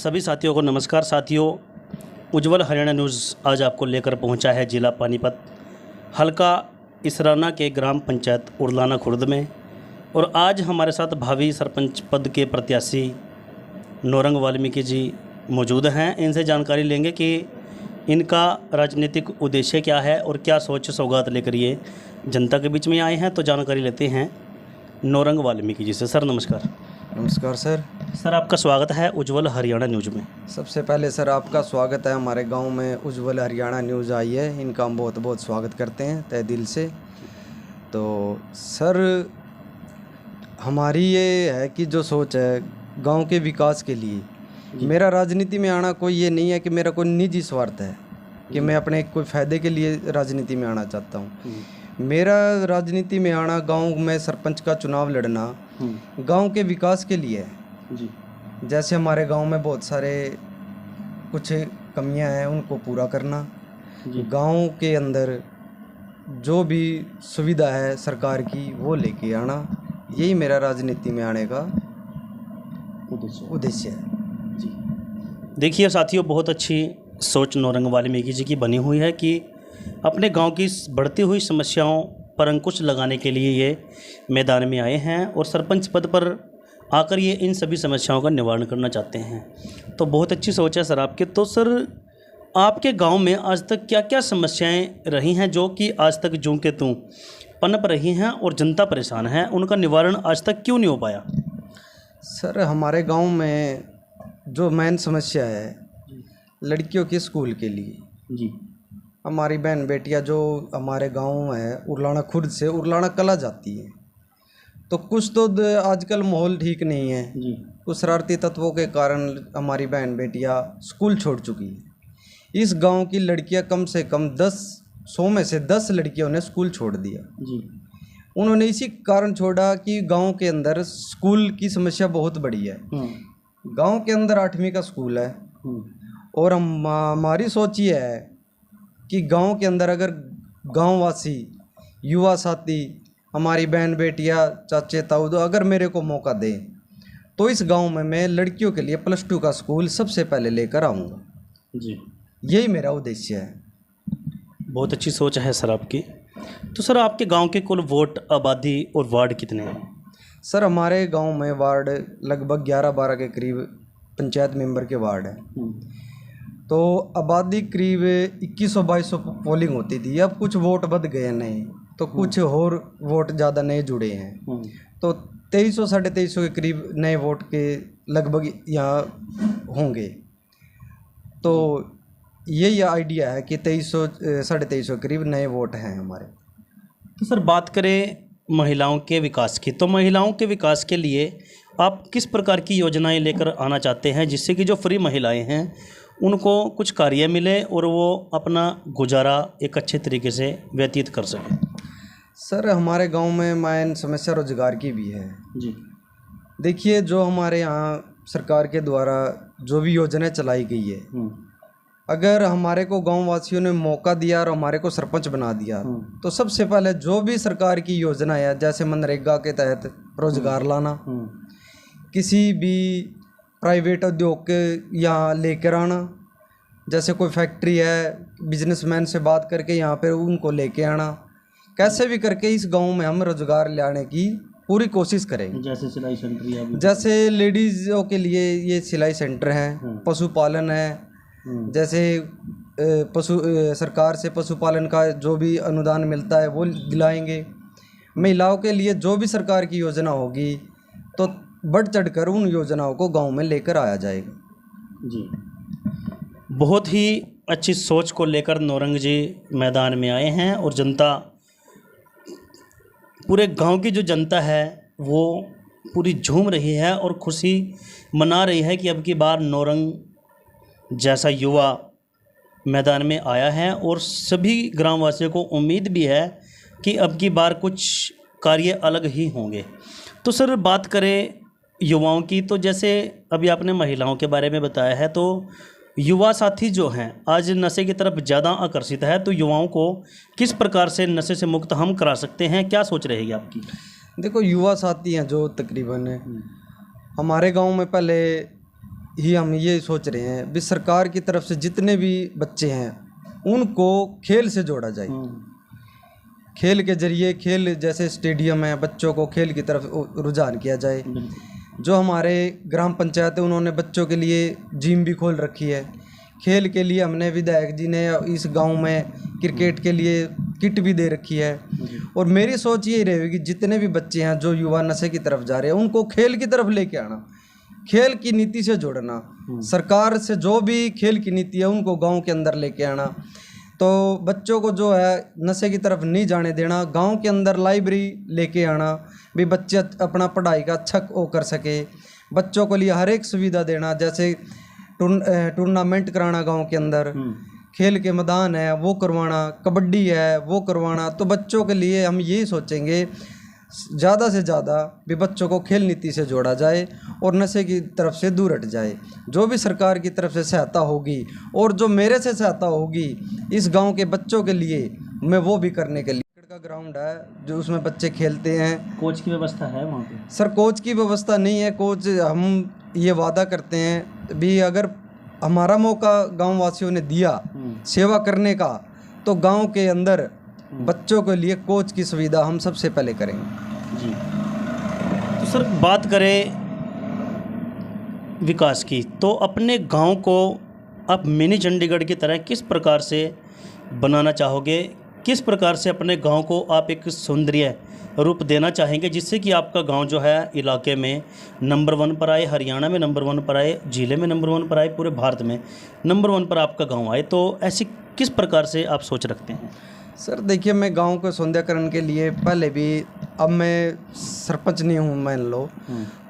सभी साथियों को नमस्कार। साथियों, उज्ज्वल हरियाणा न्यूज़ आज आपको लेकर पहुंचा है जिला पानीपत, हल्का इसराना के ग्राम पंचायत उरलाना खुर्द में। और आज हमारे साथ भावी सरपंच पद के प्रत्याशी नौरंग वाल्मीकि जी मौजूद हैं। इनसे जानकारी लेंगे कि इनका राजनीतिक उद्देश्य क्या है और क्या सोच सौगात लेकर ये जनता के बीच में आए हैं। तो जानकारी लेते हैं नौरंग वाल्मीकि जी से। सर नमस्कार। नमस्कार सर। सर आपका स्वागत है उज्ज्वल हरियाणा न्यूज़ में। सबसे पहले सर आपका स्वागत है हमारे गांव में उज्ज्वल हरियाणा न्यूज़ आई है, इनका हम बहुत बहुत स्वागत करते हैं तहे दिल से। तो सर हमारी ये है कि जो सोच है गांव के विकास के लिए, मेरा राजनीति में आना कोई ये नहीं है कि मेरा कोई निजी स्वार्थ है कि मैं अपने कोई फ़ायदे के लिए राजनीति में आना चाहता हूँ। मेरा राजनीति में आना, गांव में सरपंच का चुनाव लड़ना गांव के विकास के लिए है। जी। जैसे हमारे गांव में बहुत सारे कुछ कमियां हैं, उनको पूरा करना, गांव के अंदर जो भी सुविधा है सरकार की वो लेके आना, यही मेरा राजनीति में आने का उद्देश्य है। जी। देखिए साथियों, बहुत अच्छी सोच नौरंग वाल्मीकि जी की बनी हुई है कि अपने गांव की बढ़ती हुई समस्याओं पर अंकुश लगाने के लिए ये मैदान में आए हैं और सरपंच पद पर आकर ये इन सभी समस्याओं का निवारण करना चाहते हैं। तो बहुत अच्छी सोच है सर आपकी। तो सर आपके गांव में आज तक क्या क्या समस्याएं रही हैं जो कि आज तक जूं के तूं पनप रही हैं और जनता परेशान है, उनका निवारण आज तक क्यों नहीं हो पाया? सर हमारे गांव में जो मेन समस्या है लड़कियों के स्कूल के लिए। जी। हमारी बहन बेटियां जो हमारे गांव है उरलाना खुर्द से उरलाना कला जाती है, तो कुछ तो आजकल माहौल ठीक नहीं है जी। कुछ शरारती तत्वों के कारण हमारी बहन बेटियां स्कूल छोड़ चुकी है। इस गांव की लड़कियां कम से कम 100 में से 10 लड़कियों ने स्कूल छोड़ दिया। जी। उन्होंने इसी कारण छोड़ा कि गांव के अंदर स्कूल की समस्या बहुत बड़ी है। गांव के अंदर 8वीं का स्कूल है और हमारी सोच ये है कि गांव के अंदर अगर गांववासी, युवा साथी, हमारी बहन बेटियां, चाचे ताऊ अगर मेरे को मौका दें तो इस गांव में मैं लड़कियों के लिए +2 का स्कूल सबसे पहले लेकर आऊँगा। जी। यही मेरा उद्देश्य है। बहुत अच्छी सोच है सर आपकी। तो सर आपके गांव के कुल वोट, आबादी और वार्ड कितने हैं? सर हमारे गांव में वार्ड लगभग 11-12 के करीब पंचायत मेंबर के वार्ड हैं। तो आबादी करीब 2100-2200 पोलिंग होती थी। अब कुछ वोट बढ़ गए नहीं, तो कुछ और वोट ज़्यादा नए जुड़े हैं। तो 2300-2350 के करीब नए वोट के लगभग यहाँ होंगे। तो यही आइडिया है कि 2300-2350 के करीब नए वोट हैं हमारे। तो सर बात करें महिलाओं के विकास की, तो महिलाओं के विकास के लिए आप किस प्रकार की योजनाएं लेकर आना चाहते हैं जिससे कि जो फ्री महिलाएं हैं उनको कुछ कार्य मिले और वो अपना गुजारा एक अच्छे तरीके से व्यतीत कर सकें? सर हमारे गांव में मेन समस्या रोजगार की भी है। जी। देखिए, जो हमारे यहाँ सरकार के द्वारा जो भी योजनाएं चलाई गई है, अगर हमारे को गांव वासियों ने मौका दिया और हमारे को सरपंच बना दिया तो सबसे पहले जो भी सरकार की योजना है, जैसे मनरेगा के तहत रोजगार लाना, किसी भी प्राइवेट उद्योग के यहाँ लेकर आना, जैसे कोई फैक्ट्री है, बिजनेसमैन से बात करके यहाँ पे उनको लेके आना, कैसे भी करके इस गांव में हम रोजगार लाने की पूरी कोशिश करेंगे। जैसे सिलाई सेंटर, जैसे लेडीज़ों के लिए ये सिलाई सेंटर है, पशुपालन है, जैसे सरकार से पशुपालन का जो भी अनुदान मिलता है वो दिलाएंगे। महिलाओं के लिए जो भी सरकार की योजना होगी तो बढ़ चढ़कर उन योजनाओं को गांव में लेकर आया जाएगा। जी। बहुत ही अच्छी सोच को लेकर नौरंग जी मैदान में आए हैं और जनता, पूरे गांव की जो जनता है वो पूरी झूम रही है और खुशी मना रही है कि अब की बार नौरंग जैसा युवा मैदान में आया है। और सभी ग्रामवासियों को उम्मीद भी है कि अब की बार कुछ कार्य अलग ही होंगे। तो सर बात करें युवाओं की, तो जैसे अभी आपने महिलाओं के बारे में बताया है, तो युवा साथी जो हैं आज नशे की तरफ ज़्यादा आकर्षित है, तो युवाओं को किस प्रकार से नशे से मुक्त हम करा सकते हैं, क्या सोच रहेगी आपकी? देखो, युवा साथी हैं जो तकरीबन हमारे गांव में पहले ही हम ये सोच रहे हैं भी सरकार की तरफ से जितने भी बच्चे हैं उनको खेल से जोड़ा जाए। खेल के जरिए, खेल जैसे स्टेडियम है, बच्चों को खेल की तरफ रुझान किया जाए। जो हमारे ग्राम पंचायत है उन्होंने बच्चों के लिए जिम भी खोल रखी है। खेल के लिए हमने विधायक जी ने इस गांव में क्रिकेट के लिए किट भी दे रखी है। और मेरी सोच यही रहेगी जितने भी बच्चे हैं जो युवा नशे की तरफ जा रहे हैं उनको खेल की तरफ लेके आना, खेल की नीति से जोड़ना। सरकार से जो भी खेल की नीति है उनको गांव के अंदर लेके आना। तो बच्चों को जो है नशे की तरफ नहीं जाने देना। गांव के अंदर लाइब्रेरी लेके आना भी बच्चे अपना पढ़ाई का अच्छा वो कर सके। बच्चों के लिए हर एक सुविधा देना, जैसे टूर्नामेंट कराना गांव के अंदर, खेल के मैदान है वो करवाना, कबड्डी है वो करवाना। तो बच्चों के लिए हम यही सोचेंगे ज़्यादा से ज़्यादा भी बच्चों को खेल नीति से जोड़ा जाए और नशे की तरफ से दूर हट जाए। जो भी सरकार की तरफ से सहायता होगी और जो मेरे से सहायता होगी इस गांव के बच्चों के लिए, मैं वो भी करने के लिए। क्रिकेट का ग्राउंड है जो उसमें बच्चे खेलते हैं। कोच की व्यवस्था है वहाँ पे? सर कोच की व्यवस्था नहीं है। कोच हम ये वादा करते हैं भी अगर हमारा मौका गाँव वासियों ने दिया सेवा करने का तो गाँव के अंदर बच्चों के लिए कोच की सुविधा हम सबसे पहले करेंगे जी। तो सर बात करें विकास की, तो अपने गांव को आप मिनी चंडीगढ़ की तरह किस प्रकार से बनाना चाहोगे? किस प्रकार से अपने गांव को आप एक सौंदर्य रूप देना चाहेंगे जिससे कि आपका गांव जो है इलाके में नंबर 1 पर आए, हरियाणा में नंबर 1 पर आए, जिले में नंबर 1 पर आए, पूरे भारत में नंबर 1 पर आपका गांव आए? तो ऐसी किस प्रकार से आप सोच रखते हैं? सर देखिए, मैं गांव को सौंदर्यकरण के लिए पहले भी, अब मैं सरपंच नहीं हूँ मान लो,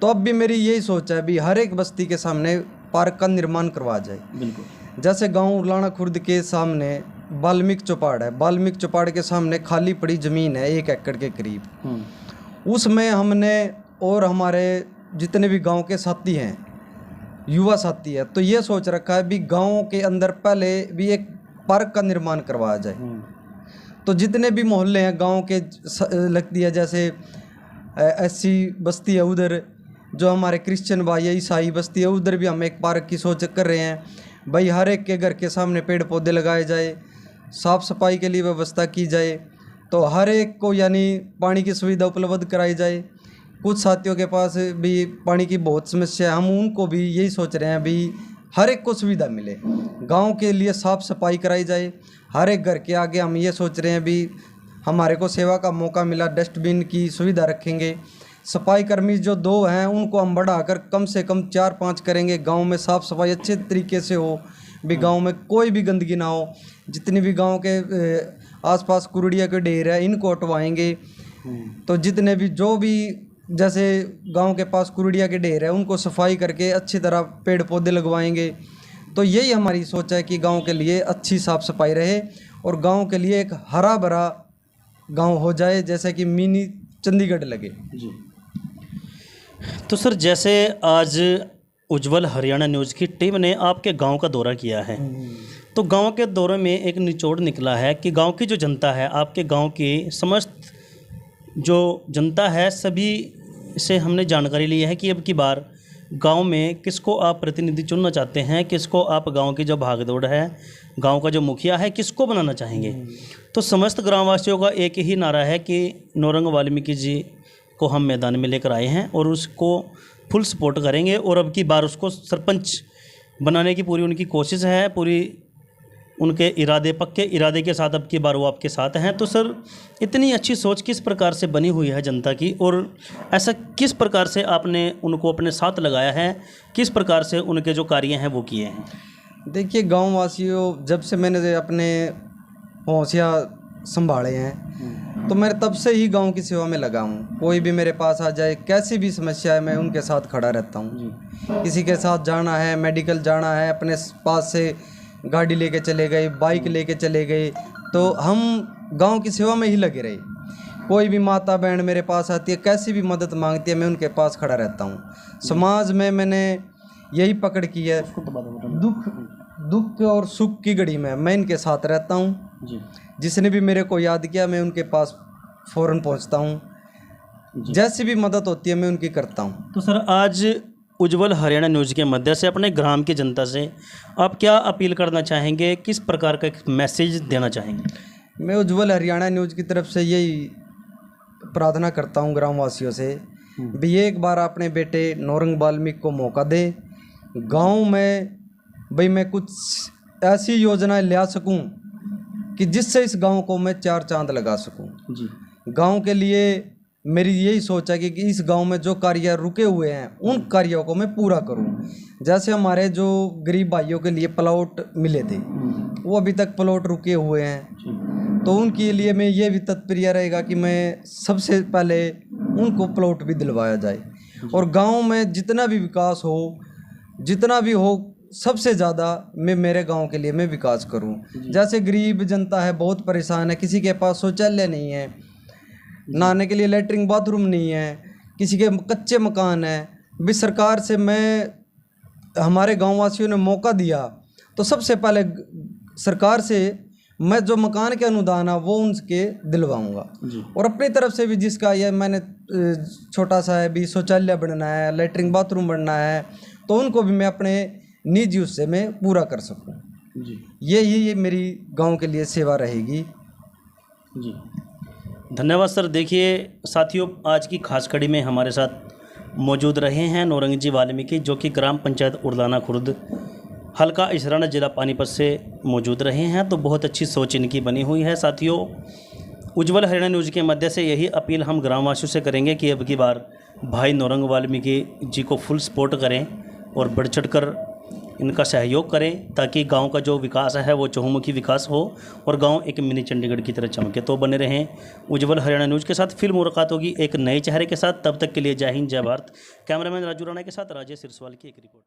तो अब भी मेरी यही सोच है भी हर एक बस्ती के सामने पार्क का निर्माण करवा जाए। बिल्कुल। जैसे गांव उरलाना खुर्द के सामने वाल्मीकि चौपाड़ है, वाल्मीकि चौपाड़ के सामने खाली पड़ी ज़मीन है 1 एकड़ के करीब। उसमें हमने और हमारे जितने भी गांव के साथी हैं, युवा साथी है, तो ये सोच रखा है भी गांव के अंदर पहले भी एक पार्क का निर्माण करवाया जाए। तो जितने भी मोहल्ले हैं गांव के लगती है, जैसे एससी बस्ती है उधर, जो हमारे क्रिश्चियन भाई है, ईसाई बस्ती है, उधर भी हम एक पार्क की सोच कर रहे हैं। भाई हर एक के घर के सामने पेड़ पौधे लगाए जाए, साफ़ सफाई के लिए व्यवस्था की जाए, तो हर एक को यानी पानी की सुविधा उपलब्ध कराई जाए। कुछ साथियों के पास भी पानी की बहुत समस्या है, हम उनको भी यही सोच रहे हैं भी हर एक को सुविधा मिले। गांव के लिए साफ़ सफाई कराई जाए, हर एक घर के आगे हम ये सोच रहे हैं भी हमारे को सेवा का मौका मिला, डस्टबिन की सुविधा रखेंगे। सफाई कर्मी जो 2 हैं उनको हम बढ़ाकर कम से कम 4-5 करेंगे। गांव में साफ़ सफाई अच्छे तरीके से हो, भी गांव में कोई भी गंदगी ना हो। जितनी भी गांव के आसपास कुरुड़िया के ढेर है इनको हटवाएंगे। तो जितने भी जो भी जैसे गांव के पास कुरुड़िया के ढेर है उनको सफाई करके अच्छी तरह पेड़ पौधे लगवाएंगे। तो यही हमारी सोच है कि गांव के लिए अच्छी साफ़ सफाई रहे और गांव के लिए एक हरा भरा गांव हो जाए, जैसे कि मिनी चंडीगढ़ लगे जी। तो सर जैसे आज उज्जवल हरियाणा न्यूज़ की टीम ने आपके गांव का दौरा किया है, तो गांव के दौरे में एक निचोड़ निकला है कि गांव की जो जनता है, आपके गांव की समस्त जो जनता है, सभी से हमने जानकारी ली है कि अब की बार गांव में किसको आप प्रतिनिधि चुनना चाहते हैं, किसको आप गांव की जो भागदौड़ है, गांव का जो मुखिया है, किसको बनाना चाहेंगे। तो समस्त ग्रामवासियों का एक ही नारा है कि नौरंग वाल्मीकि जी को हम मैदान में लेकर आए हैं और उसको फुल सपोर्ट करेंगे और अब की बार उसको सरपंच बनाने की पूरी उनकी कोशिश है, पूरी उनके इरादे, पक्के इरादे के साथ अब की बार वो आपके साथ हैं। तो सर इतनी अच्छी सोच किस प्रकार से बनी हुई है जनता की, और ऐसा किस प्रकार से आपने उनको अपने साथ लगाया है, किस प्रकार से उनके जो कार्य हैं वो किए हैं? देखिए, गाँव वासियों, जब से मैंने अपने पहुँचिया संभाले हैं तो मैं तब से ही गांव की सेवा में लगा हूँ। कोई भी मेरे पास आ जाए, कैसी भी समस्या है, मैं उनके साथ खड़ा रहता हूँ। किसी के साथ जाना है, मेडिकल जाना है, अपने पास से गाड़ी लेके चले गए, बाइक लेके चले गए, तो हम गांव की सेवा में ही लगे रहे। कोई भी माता बहन मेरे पास आती है, कैसी भी मदद मांगती है, मैं उनके पास खड़ा रहता हूँ। समाज में मैंने यही पकड़ की है, दुख और सुख की घड़ी में मैं इनके साथ रहता हूँ। जिसने भी मेरे को याद किया मैं उनके पास फ़ौरन पहुँचता हूँ। जैसी भी मदद होती है मैं उनकी करता हूँ। तो सर आज उज्जवल हरियाणा न्यूज़ के माध्यम से अपने ग्राम की जनता से आप क्या अपील करना चाहेंगे, किस प्रकार का एक मैसेज देना चाहेंगे? मैं उज्जवल हरियाणा न्यूज़ की तरफ से यही प्रार्थना करता हूँ ग्रामवासियों से भी एक बार अपने बेटे नौरंग वाल्मीकि को मौका दे। गांव में भाई मैं कुछ ऐसी योजनाएं ला सकूं कि जिससे इस गांव को मैं चार चांद लगा सकूं। जी। गांव के लिए मेरी यही सोच है कि इस गांव में जो कार्य रुके हुए हैं उन कार्यों को मैं पूरा करूं। जैसे हमारे जो गरीब भाइयों के लिए प्लॉट मिले थे वो अभी तक प्लॉट रुके हुए हैं, तो उनके लिए मैं ये भी तत्पर रहेगा कि मैं सबसे पहले उनको प्लॉट भी दिलवाया जाए और गांव में जितना भी विकास हो, जितना भी हो, सबसे ज़्यादा मैं मेरे गांव के लिए मैं विकास करूं। जैसे गरीब जनता है, बहुत परेशान है, किसी के पास शौचालय नहीं है, नहाने के लिए लैट्रिन बाथरूम नहीं है, किसी के कच्चे मकान है। भी सरकार से मैं, हमारे गाँव वासियों ने मौका दिया तो सबसे पहले सरकार से मैं जो मकान के अनुदान है वो उनके दिलवाऊंगा और अपनी तरफ से भी जिसका ये मैंने छोटा सा है भी शौचालय बनना है, लैट्रिन बाथरूम बनना है, तो उनको भी मैं अपने निजी उससे मैं पूरा कर सकूं। जी। ये मेरी गांव के लिए सेवा रहेगी। जी, धन्यवाद सर। देखिए साथियों, आज की खास कड़ी में हमारे साथ मौजूद रहे हैं नौरंग जी वाल्मीकि, जो कि ग्राम पंचायत उड़लाना खुर्द, हल्का इसराना, जिला पानीपत से मौजूद रहे हैं। तो बहुत अच्छी सोच इनकी बनी हुई है। साथियों, उज्जवल हरियाणा न्यूज़ के माध्यम से यही अपील हम ग्रामवासियों से करेंगे कि अब की बार भाई नौरंग वाल्मीकि जी को फुल सपोर्ट करें और बढ़ चढ़ कर इनका सहयोग करें, ताकि गांव का जो विकास है वो चहुमुखी विकास हो और गांव एक मिनी चंडीगढ़ की तरह चमके। तो बने रहें उज्जवल हरियाणा न्यूज़ के साथ। फिर मुलाकात होगी एक नए चेहरे के साथ। तब तक के लिए जय हिंद, जय भारत। कैमरामैन राजू राणा के साथ राजेश सिरसवाल की एक रिपोर्ट।